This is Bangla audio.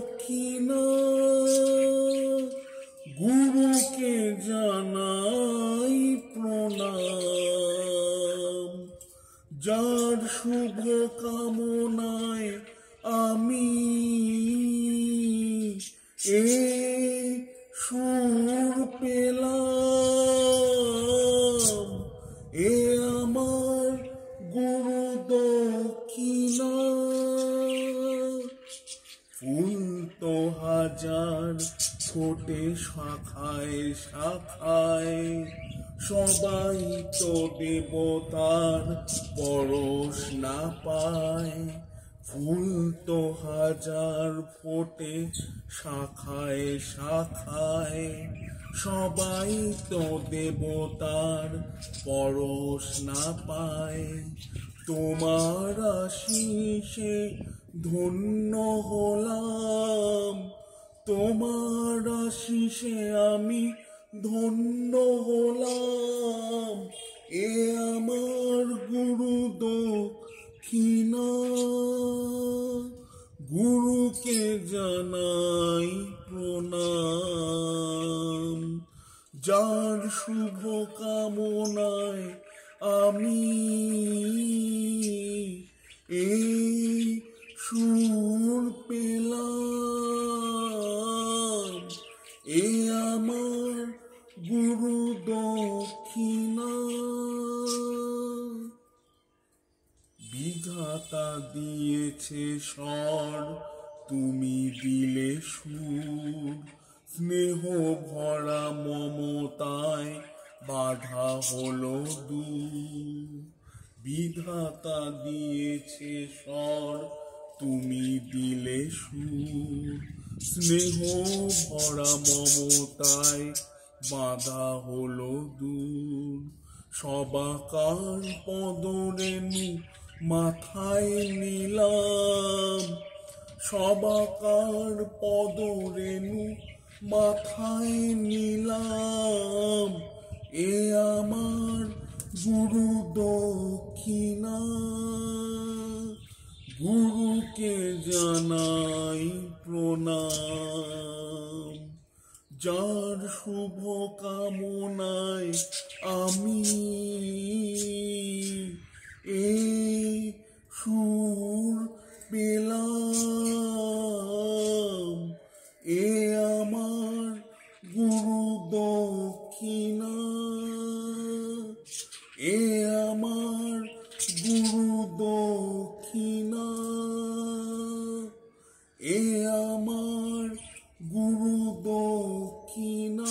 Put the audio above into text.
দক্ষিণা গুরুকে জানাই প্রণাম। যার শুভ কামনায় আমি এই সুর পেলাম, এ আমার গুরু দক্ষিণা। ফুল তো হাজার ফোটে শাখায় শাখায়, সবাই তো দেবতার পরশ না পায়। ফুল তো হাজার ফোটে শাখায় শাখায়, সবাই তো দেবতার পরশ না পায়। তোমার আশিসে ধন্য হলাম, তোমার আশিসে আমি ধন্য হলাম, এ আমার গুরু দক্ষিণা। গুরুকে জানাই প্রণাম, যার শুভ কামনায় আমি এই সুর পেলাম, এ আমার গুরু দক্ষিণা। বিধাতা দিয়েছে স্বর, তুমি দিলে সুর, স্নেহ ভরা মমতায় বাধা হলো দূর। বিধাতা দিয়েছে স্বর, তুমি দিলে সুর, স্নেহ ভরা মমতায় বাধা হলো দূর। সবাকার পদরেণু মাথায় নিলাম, সবাকার পদরেণু মাথায় নিলাম, এ আমার গুরু দক্ষিণা। গুরুকে জানাই প্রণাম, যার শুভ কামনায় আমি এই সুর পেলাম, এ আমার গুরু দক্ষিণা, এ আমার গুরু দক্ষিণা, এ আমার গুরু দক্ষিণা।